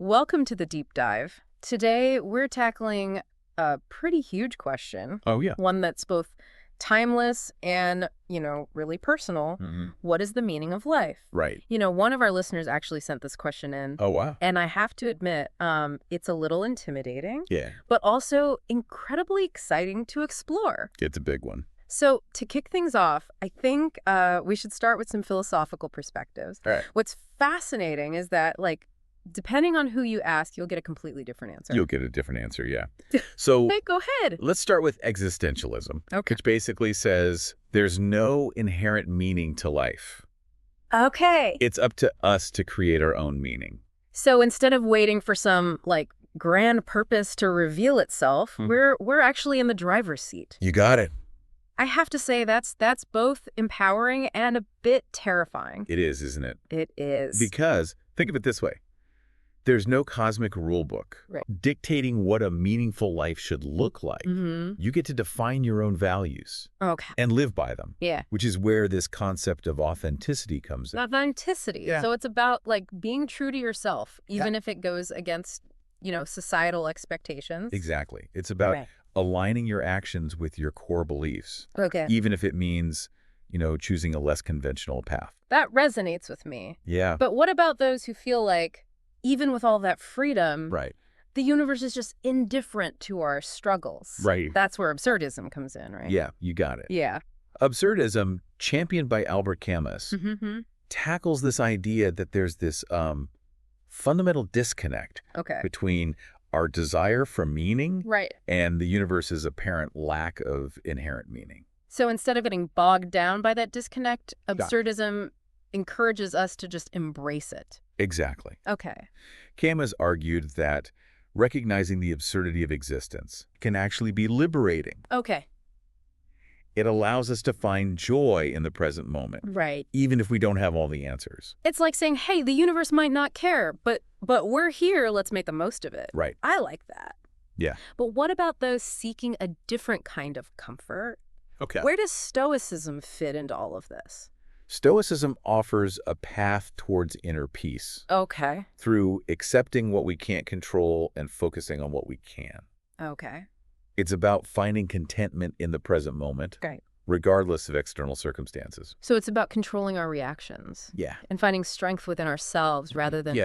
Welcome to the deep dive. Today, we're tackling a pretty huge question. Oh, yeah. One that's both timeless and, really personal. What is the meaning of life? Right. One of our listeners actually sent this question in. Oh, wow. And I have to admit, it's a little intimidating. Yeah. But also incredibly exciting to explore. It's a big one. So to kick things off, I think we should start with some philosophical perspectives. All right. What's fascinating is that, depending on who you ask, you'll get a completely different answer. You'll get a different answer, yeah. So Hey, go ahead. let's start with existentialism, which basically says there's no inherent meaning to life. Okay. It's up to us to create our own meaning. So instead of waiting for some, grand purpose to reveal itself, we're actually in the driver's seat. You got it. I have to say that's both empowering and a bit terrifying. It is, isn't it? It is. Because, think of it this way. There's no cosmic rule book dictating what a meaningful life should look like. You get to define your own values and live by them, which is where this concept of authenticity comes in. Authenticity. Yeah. So it's about, being true to yourself, even if it goes against, societal expectations. Exactly. It's about aligning your actions with your core beliefs, even if it means, choosing a less conventional path. That resonates with me. Yeah. But what about those who feel like, even with all that freedom, the universe is just indifferent to our struggles? Right. That's where absurdism comes in, right? Yeah, you got it. Yeah. Absurdism, championed by Albert Camus, tackles this idea that there's this fundamental disconnect between our desire for meaning and the universe's apparent lack of inherent meaning. So instead of getting bogged down by that disconnect, absurdism encourages us to just embrace it. Exactly. Okay. Camus argued that recognizing the absurdity of existence can actually be liberating. Okay. It allows us to find joy in the present moment. Right. Even if we don't have all the answers. It's like saying, hey, the universe might not care, but we're here, let's make the most of it. Right. I like that. Yeah. But what about those seeking a different kind of comfort? Okay. Where does Stoicism fit into all of this? Stoicism offers a path towards inner peace. Okay. Through accepting what we can't control and focusing on what we can. Okay. It's about finding contentment in the present moment, regardless of external circumstances. So it's about controlling our reactions. Yeah. And finding strength within ourselves rather than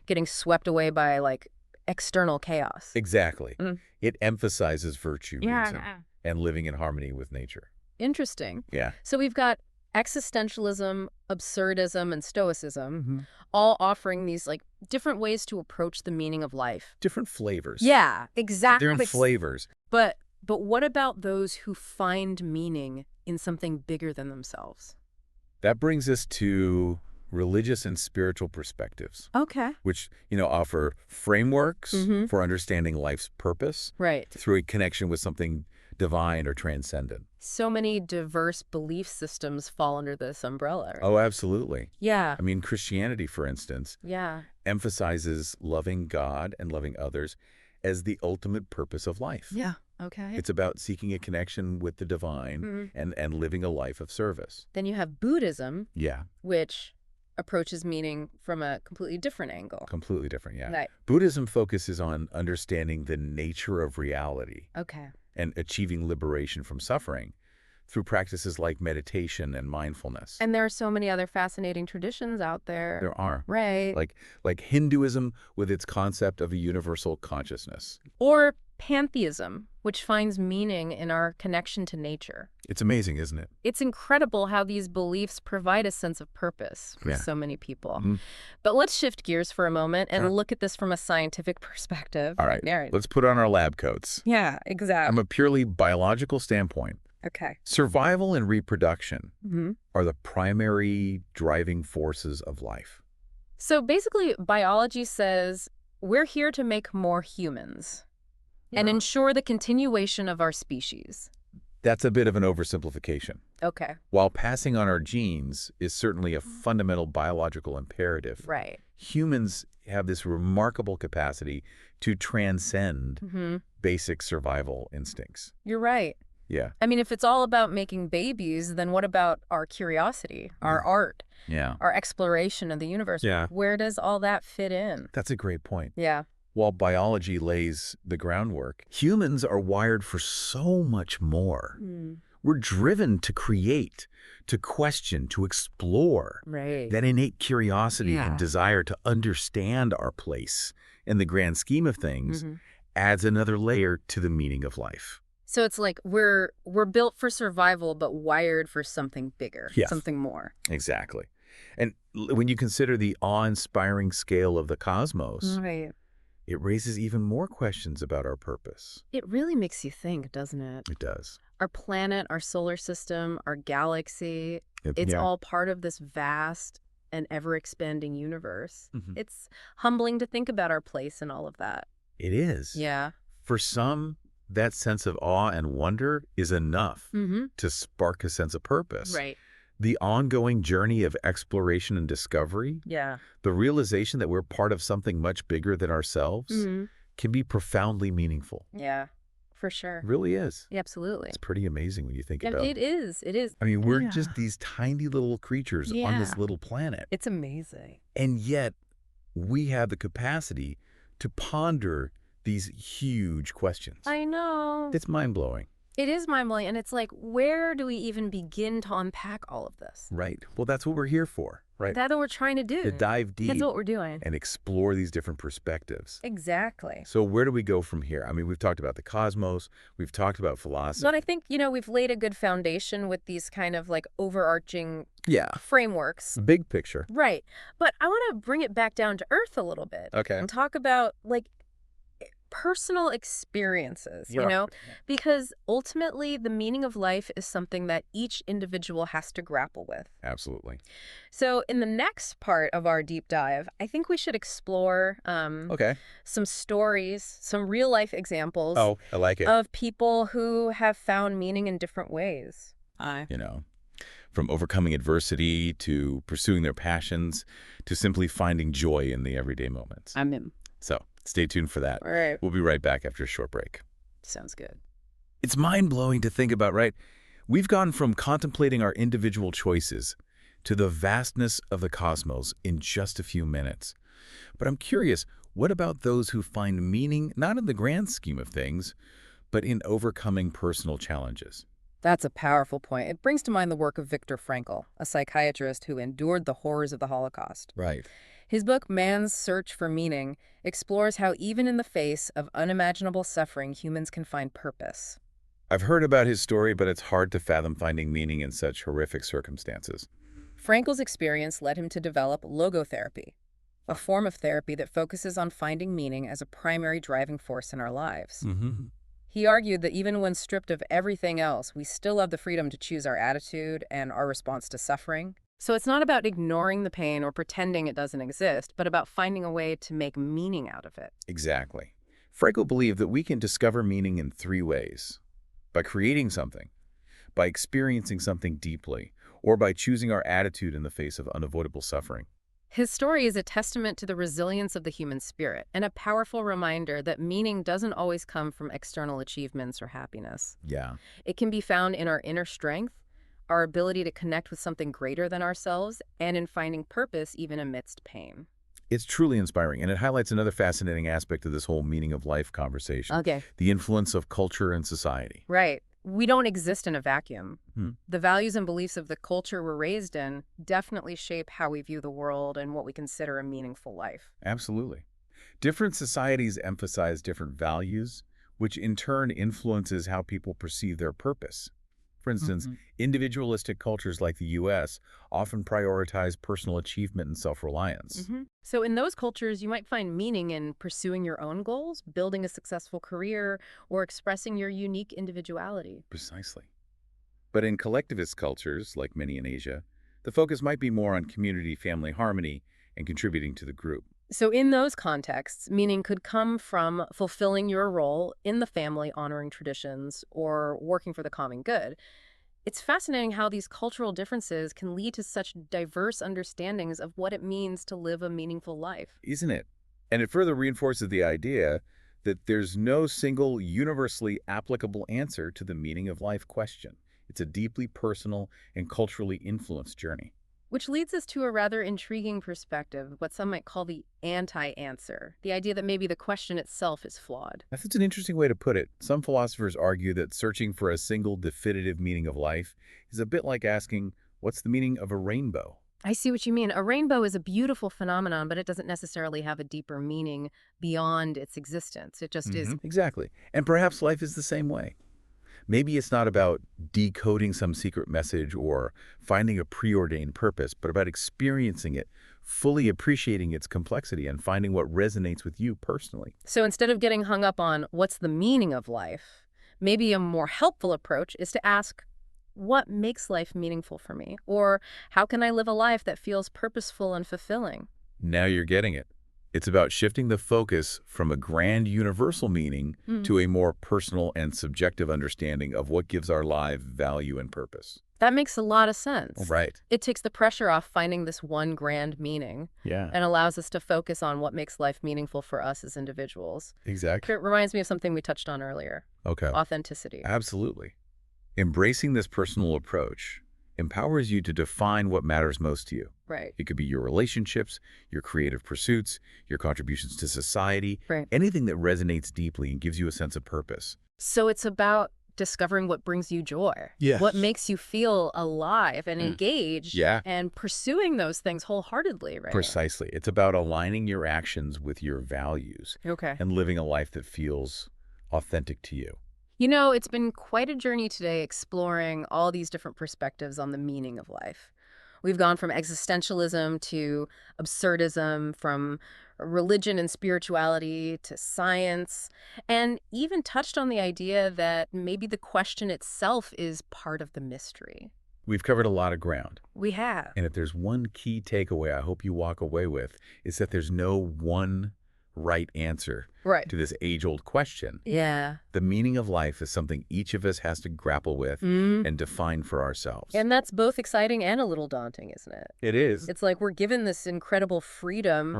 getting swept away by, external chaos. Exactly. It emphasizes virtue reason and living in harmony with nature. Interesting. Yeah. So we've got existentialism, absurdism, and stoicism, all offering these different ways to approach the meaning of life. Different flavors. Yeah, exactly. They're in flavors. But what about those who find meaning in something bigger than themselves? That brings us to religious and spiritual perspectives. Okay. Which, offer frameworks for understanding life's purpose. Right. Through a connection with something divine or transcendent. So many diverse belief systems fall under this umbrella. Right? Oh, absolutely. Yeah. I mean, Christianity, for instance, emphasizes loving God and loving others as the ultimate purpose of life. Yeah. Okay. It's about seeking a connection with the divine and living a life of service. Then you have Buddhism. Yeah. Which approaches meaning from a completely different angle. Completely different, yeah. Right. Buddhism focuses on understanding the nature of reality. Okay. And achieving liberation from suffering through practices like meditation and mindfulness. And there are so many other fascinating traditions out there. There are. Right. Like Hinduism with its concept of a universal consciousness. Or pantheism, which finds meaning in our connection to nature. It's amazing, isn't it? It's incredible how these beliefs provide a sense of purpose for so many people. But let's shift gears for a moment and look at this from a scientific perspective. All right. Let's put on our lab coats. Yeah, exactly. From a purely biological standpoint, survival and reproduction are the primary driving forces of life. So basically, biology says we're here to make more humans and ensure the continuation of our species. That's a bit of an oversimplification. Okay. While passing on our genes is certainly a fundamental biological imperative, humans have this remarkable capacity to transcend basic survival instincts. You're right. Yeah. I mean, if it's all about making babies, then what about our curiosity, our art, our exploration of the universe. Yeah. Where does all that fit in? That's a great point. Yeah. While biology lays the groundwork, humans are wired for so much more. We're driven to create, to question, to explore. Right. That innate curiosity and desire to understand our place in the grand scheme of things adds another layer to the meaning of life. So it's like we're built for survival, but wired for something bigger, something more. Exactly. And when you consider the awe-inspiring scale of the cosmos, it raises even more questions about our purpose. It really makes you think, doesn't it? It does. Our planet, our solar system, our galaxy, it's all part of this vast and ever-expanding universe. It's humbling to think about our place in all of that. It is. Yeah. For some, that sense of awe and wonder is enough to spark a sense of purpose. Right. The ongoing journey of exploration and discovery, the realization that we're part of something much bigger than ourselves, can be profoundly meaningful. Yeah, for sure. It really is. Yeah, absolutely. It's pretty amazing when you think about it. It is. It is. I mean, we're just these tiny little creatures on this little planet. It's amazing. And yet, we have the capacity to ponder these huge questions. I know. It's mind-blowing. It is mind-blowing, and it's like, where do we even begin to unpack all of this? Right. Well, that's what we're here for, right? That's what we're trying to do. To dive deep. That's what we're doing. And explore these different perspectives. Exactly. So where do we go from here? I mean, we've talked about the cosmos. We've talked about philosophy. But I think, we've laid a good foundation with these kind of like overarching frameworks. Big picture. Right. But I want to bring it back down to earth a little bit. Okay. And talk about like personal experiences, because ultimately the meaning of life is something that each individual has to grapple with. Absolutely. So in the next part of our deep dive, I think we should explore some stories, some real life examples I like it. of people who have found meaning in different ways. From overcoming adversity to pursuing their passions to simply finding joy in the everyday moments. I'm in. So stay tuned for that. All right. We'll be right back after a short break. Sounds good. It's mind-blowing to think about, right? We've gone from contemplating our individual choices to the vastness of the cosmos in just a few minutes. But I'm curious, what about those who find meaning not in the grand scheme of things, but in overcoming personal challenges? That's a powerful point. It brings to mind the work of Viktor Frankl, a psychiatrist who endured the horrors of the Holocaust. Right. His book, Man's Search for Meaning, explores how even in the face of unimaginable suffering, humans can find purpose. I've heard about his story, but it's hard to fathom finding meaning in such horrific circumstances. Frankl's experience led him to develop logotherapy, a form of therapy that focuses on finding meaning as a primary driving force in our lives. He argued that even when stripped of everything else, we still have the freedom to choose our attitude and our response to suffering. So it's not about ignoring the pain or pretending it doesn't exist, but about finding a way to make meaning out of it. Exactly. Frankl believed that we can discover meaning in 3 ways. By creating something, by experiencing something deeply, or by choosing our attitude in the face of unavoidable suffering. His story is a testament to the resilience of the human spirit and a powerful reminder that meaning doesn't always come from external achievements or happiness. Yeah. It can be found in our inner strength, our ability to connect with something greater than ourselves, and in finding purpose even amidst pain. It's truly inspiring, and it highlights another fascinating aspect of this whole meaning of life conversation. Okay. The influence of culture and society. Right. We don't exist in a vacuum. The values and beliefs of the culture we're raised in definitely shape how we view the world and what we consider a meaningful life. Absolutely. Different societies emphasize different values, which in turn influences how people perceive their purpose. For instance, individualistic cultures like the U.S. often prioritize personal achievement and self-reliance. So in those cultures, you might find meaning in pursuing your own goals, building a successful career, or expressing your unique individuality. Precisely. But in collectivist cultures, like many in Asia, the focus might be more on community family harmony and contributing to the group. So in those contexts, meaning could come from fulfilling your role in the family, honoring traditions, or working for the common good. It's fascinating how these cultural differences can lead to such diverse understandings of what it means to live a meaningful life. Isn't it? And it further reinforces the idea that there's no single universally applicable answer to the meaning of life question. It's a deeply personal and culturally influenced journey. Which leads us to a rather intriguing perspective, what some might call the anti-answer, the idea that maybe the question itself is flawed. That's such an interesting way to put it. Some philosophers argue that searching for a single definitive meaning of life is a bit like asking, what's the meaning of a rainbow? I see what you mean. A rainbow is a beautiful phenomenon, but it doesn't necessarily have a deeper meaning beyond its existence. It just is. Exactly. And perhaps life is the same way. Maybe it's not about decoding some secret message or finding a preordained purpose, but about experiencing it, fully appreciating its complexity, and finding what resonates with you personally. So instead of getting hung up on what's the meaning of life, maybe a more helpful approach is to ask, what makes life meaningful for me? Or how can I live a life that feels purposeful and fulfilling? Now you're getting it. It's about shifting the focus from a grand universal meaning to a more personal and subjective understanding of what gives our life value and purpose. That makes a lot of sense. Right. It takes the pressure off finding this one grand meaning and allows us to focus on what makes life meaningful for us as individuals. Exactly. It reminds me of something we touched on earlier. Okay. Authenticity. Absolutely. Embracing this personal approach empowers you to define what matters most to you. Right. It could be your relationships, your creative pursuits, your contributions to society, Right. anything that resonates deeply and gives you a sense of purpose. So it's about discovering what brings you joy. Yes. What makes you feel alive and engaged. Yeah. And pursuing those things wholeheartedly, right? Precisely. It's about aligning your actions with your values Okay. and living a life that feels authentic to you. You know, it's been quite a journey today exploring all these different perspectives on the meaning of life. We've gone from existentialism to absurdism, from religion and spirituality to science, and even touched on the idea that maybe the question itself is part of the mystery. We've covered a lot of ground. We have. And if there's one key takeaway I hope you walk away with, is that there's no one right answer to this age-old question. Yeah. The meaning of life is something each of us has to grapple with and define for ourselves. And that's both exciting and a little daunting, isn't it? It is. It's like we're given this incredible freedom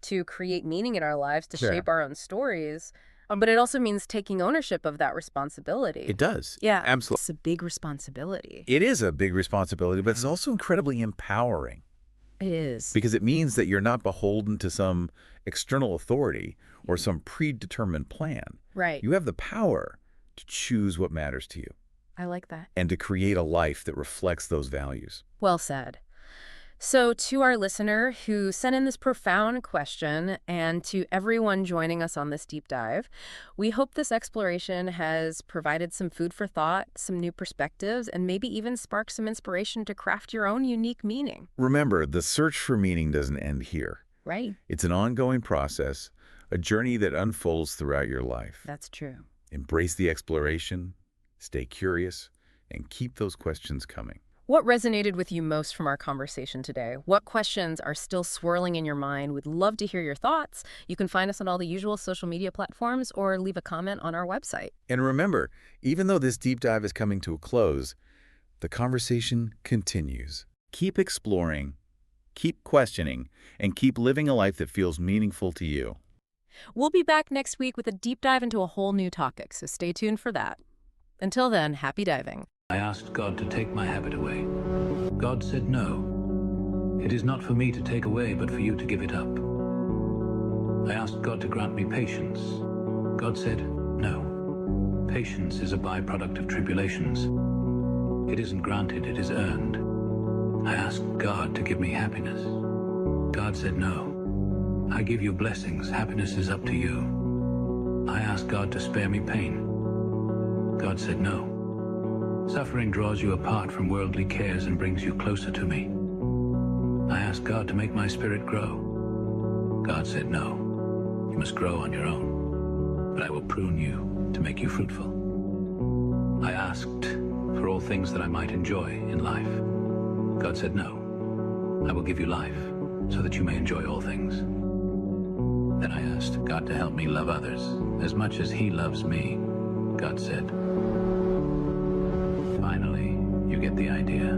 to create meaning in our lives, to shape our own stories. But it also means taking ownership of that responsibility. It does. Yeah. Absolutely. It's a big responsibility. It is a big responsibility, but it's also incredibly empowering. It is. Because it means that you're not beholden to some external authority or some predetermined plan. Right. You have the power to choose what matters to you. I like that. And to create a life that reflects those values. Well said. So to our listener who sent in this profound question, and to everyone joining us on this deep dive, we hope this exploration has provided some food for thought, some new perspectives, and maybe even sparked some inspiration to craft your own unique meaning. Remember, the search for meaning doesn't end here. Right. It's an ongoing process, a journey that unfolds throughout your life. That's true. Embrace the exploration, stay curious, and keep those questions coming. What resonated with you most from our conversation today? What questions are still swirling in your mind? We'd love to hear your thoughts. You can find us on all the usual social media platforms or leave a comment on our website. And remember, even though this deep dive is coming to a close, the conversation continues. Keep exploring, keep questioning, and keep living a life that feels meaningful to you. We'll be back next week with a deep dive into a whole new topic, so stay tuned for that. Until then, happy diving. I asked God to take my habit away. God said no. It is not for me to take away, but for you to give it up. I asked God to grant me patience. God said no. Patience is a byproduct of tribulations. It isn't granted, it is earned. I asked God to give me happiness. God said no. I give you blessings. Happiness is up to you. I asked God to spare me pain. God said no. Suffering draws you apart from worldly cares and brings you closer to me. I asked God to make my spirit grow. God said no. You must grow on your own, but I will prune you to make you fruitful. I asked for all things that I might enjoy in life. God said no. I will give you life so that you may enjoy all things. Then I asked God to help me love others as much as He loves me. God said, finally, you get the idea.